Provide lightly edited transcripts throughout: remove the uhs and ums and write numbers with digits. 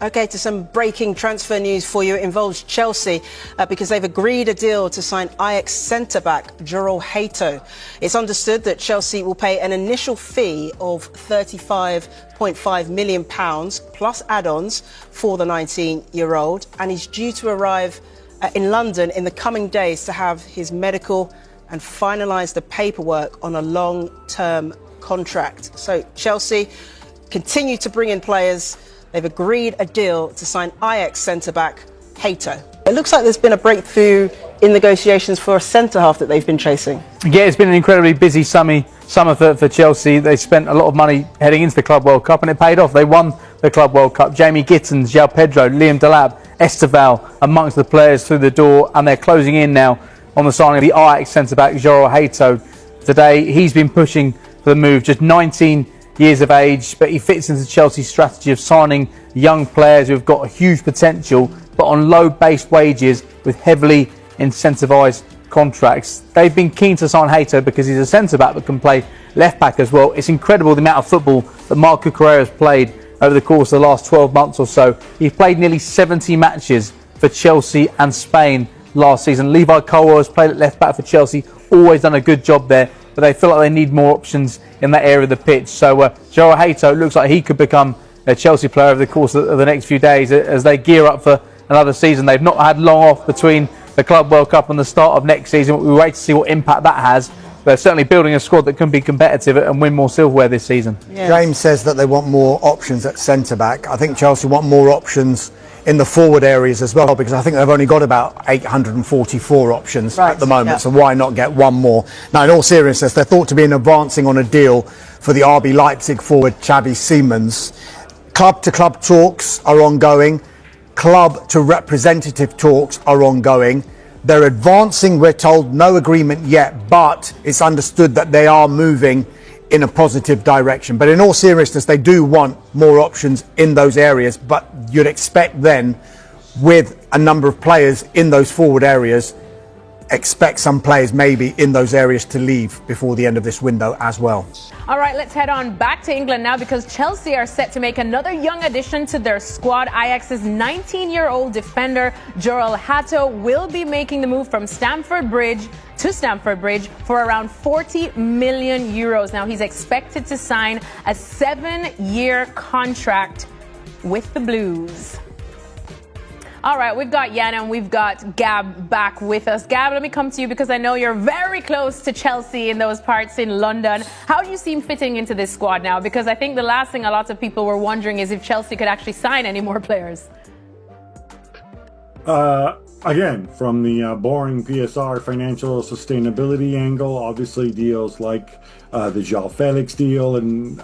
Okay, to some breaking transfer news for you. It involves Chelsea because they've agreed a deal to sign Ajax centre-back Jorrel Hato. It's understood that Chelsea will pay an initial fee of £35.5 million plus add-ons for the 19-year-old, and he's due to arrive in London in the coming days to have his medical and finalise the paperwork on a long-term contract. So Chelsea continue to bring in players. They've agreed a deal to sign Ajax centre-back Hato. It looks like there's been a breakthrough in negotiations for a centre-half that they've been chasing. Yeah, it's been an incredibly busy summer for Chelsea. They spent a lot of money heading into the Club World Cup, and it paid off. They won the Club World Cup. Jamie Gittins, João Pedro, Liam Delap, Esteval amongst the players through the door, and they're closing in now on the signing of the Ajax centre-back Jorrel Hato. Today, he's been pushing for the move, just 19 years of age, but he fits into Chelsea's strategy of signing young players who have got a huge potential, but on low-based wages with heavily incentivised contracts. They've been keen to sign Hato because he's a centre-back that can play left-back as well. It's incredible the amount of football that Marco Correa has played over the course of the last 12 months or so. He's played nearly 70 matches for Chelsea and Spain last season. Levi Colwill has played at left-back for Chelsea, always done a good job there, but they feel like they need more options in that area of the pitch. So Jorrel Hato looks like he could become a Chelsea player over the course of the next few days as they gear up for another season. They've not had long off between the Club World Cup and the start of next season. We wait to see what impact that has. They're certainly building a squad that can be competitive and win more silverware this season. Yes. James says that they want more options at centre-back. I think Chelsea want more options in the forward areas as well, because I think they've only got about 844 options at the moment, so why not get one more? Now, in all seriousness, they're thought to be advancing on a deal for the RB Leipzig forward Xavi Simons. Club-to-club talks are ongoing. Club-to-representative talks are ongoing. They're advancing, we're told, no agreement yet, but it's understood that they are moving in a positive direction. But in all seriousness, they do want more options in those areas, but you'd expect then, with a number of players in those forward areas, expect some players maybe in those areas to leave before the end of this window as well. All right, let's head on back to England now, because Chelsea are set to make another young addition to their squad. Ajax's 19-year-old defender Jorrel Hato will be making the move from Stamford Bridge to Stamford Bridge for around €40 million. Now, he's expected to sign a 7-year contract with the Blues. All right, we've got Jan and we've got Gab back with us. Gab, let me come to you because I know you're very close to Chelsea in those parts in London. How do you see him fitting into this squad now? Because I think the last thing a lot of people were wondering is if Chelsea could actually sign any more players. Again, from the boring PSR financial sustainability angle, obviously deals like the João Felix deal, and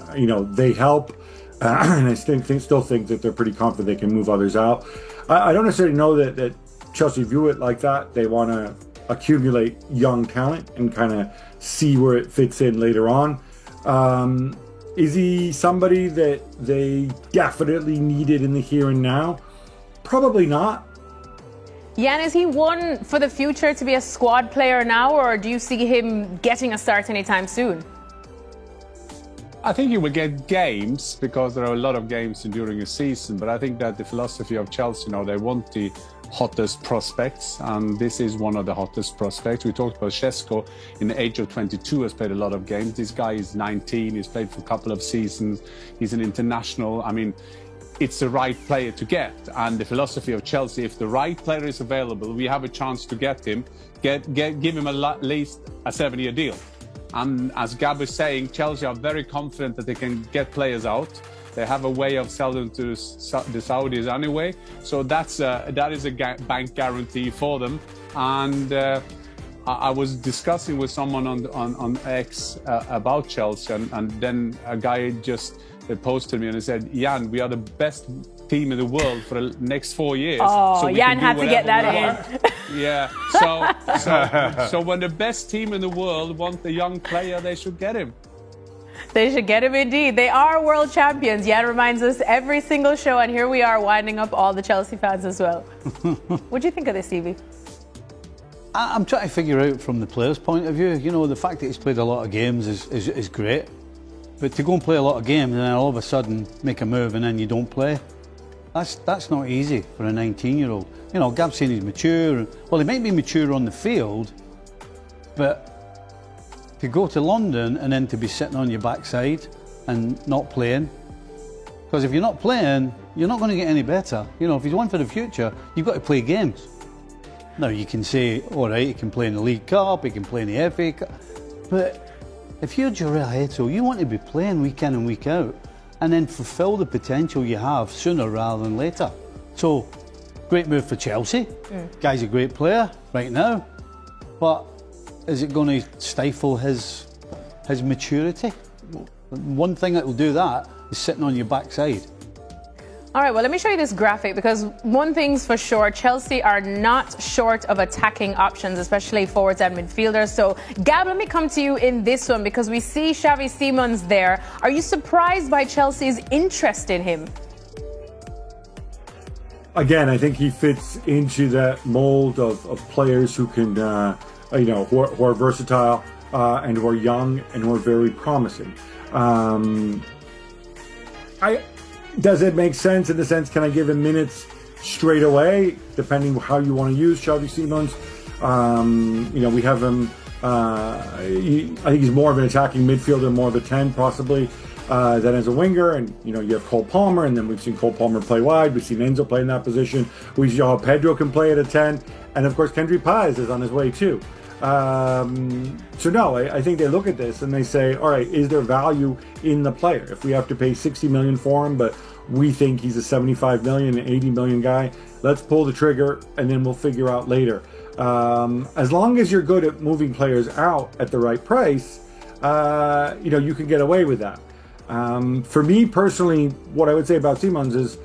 they help. And I still think that they're pretty confident they can move others out. I don't necessarily know that Chelsea view it like that. They want to accumulate young talent and kind of see where it fits in later on. Is he somebody that they definitely needed in the here and now? Probably not. Jan, is he one for the future to be a squad player now, or do you see him getting a start anytime soon? I think you will get games because there are a lot of games during a season, but I think that the philosophy of Chelsea now, they want the hottest prospects, and this is one of the hottest prospects. We talked about Šeško in the age of 22 has played a lot of games. This guy is 19, he's played for a couple of seasons, he's an international. I mean, it's the right player to get, and the philosophy of Chelsea, if the right player is available, we have a chance to get him, give him at least a 7-year deal. And as Gab is saying, Chelsea are very confident that they can get players out. They have a way of selling to the Saudis anyway, so that is a bank guarantee for them. And I was discussing with someone on X about Chelsea, and then a guy just posted me and he said, Jan, we are the best team in the world for the next 4 years. Oh, so Jan had to get that in. Yeah, so when the best team in the world want a young player, they should get him. They should get him indeed. They are world champions. Jan reminds us every single show, and here we are winding up all the Chelsea fans as well. What do you think of this, Stevie? I'm trying to figure out from the player's point of view. You know, the fact that he's played a lot of games is great. But to go and play a lot of games and then all of a sudden make a move and then you don't play, That's not easy for a 19-year-old. You know, Gab's saying he's mature. Well, he might be mature on the field, but to go to London and then to be sitting on your backside and not playing, because if you're not playing, you're not going to get any better. You know, if he's one for the future, you've got to play games. Now, you can say, all right, he can play in the League Cup, he can play in the FA Cup, but if you're Jorrel Hato, you want to be playing week in and week out and then fulfil the potential you have sooner rather than later. So, great move for Chelsea. Guy's a great player right now, but is it going to stifle his maturity? One thing that will do that is sitting on your backside. All right, well, let me show you this graphic, because one thing's for sure, Chelsea are not short of attacking options, especially forwards and midfielders. So, Gab, let me come to you in this one, because we see Xavi Simons there. Are you surprised by Chelsea's interest in him? Again, I think he fits into that mold of players who can, who are versatile and who are young and who are very promising. Does it make sense in the sense, can I give him minutes straight away, depending how you want to use Xavi Simons? We have him, I think he's more of an attacking midfielder, more of a 10 possibly, than as a winger. And, you have Cole Palmer, and then we've seen Cole Palmer play wide. We've seen Enzo play in that position. We see how Pedro can play at a 10. And, of course, Kendry Paz is on his way too. So no, I think they look at this and they say, all right, is there value in the player? If we have to pay 60 million for him, but we think he's a 75 million, 80 million guy, let's pull the trigger and then we'll figure out later. As long as you're good at moving players out at the right price, you can get away with that. For me personally, what I would say about Simons is,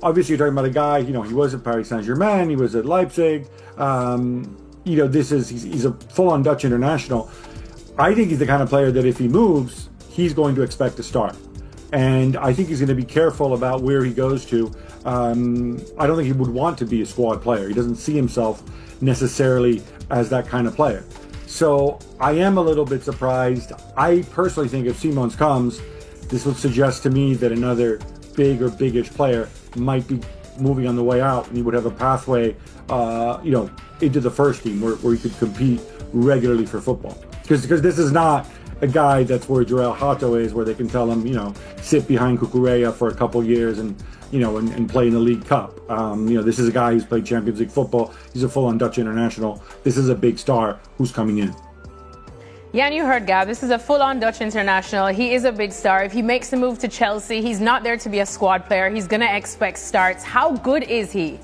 obviously you're talking about a guy, he was at Paris Saint-Germain, he was at Leipzig, he's a full-on Dutch international. I think he's the kind of player that if he moves, he's going to expect to start. And I think he's going to be careful about where he goes to. I don't think he would want to be a squad player. He doesn't see himself necessarily as that kind of player. So I am a little bit surprised. I personally think if Simons comes, this would suggest to me that another big or biggish player might be moving on the way out, and he would have a pathway, into the first team where he could compete regularly for football. Because this is not a guy that's where Jorrel Hato is, where they can tell him, sit behind Cucurella for a couple years and play in the League Cup. This is a guy who's played Champions League football. He's a full-on Dutch international. This is a big star who's coming in. Yeah, and you heard Gab, this is a full-on Dutch international. He is a big star. If he makes the move to Chelsea, he's not there to be a squad player. He's going to expect starts. How good is he?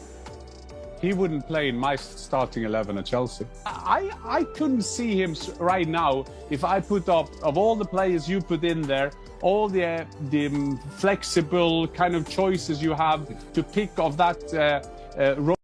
He wouldn't play in my starting 11 at Chelsea. I couldn't see him right now if I put up, of all the players you put in there, all the flexible kind of choices you have to pick of that role.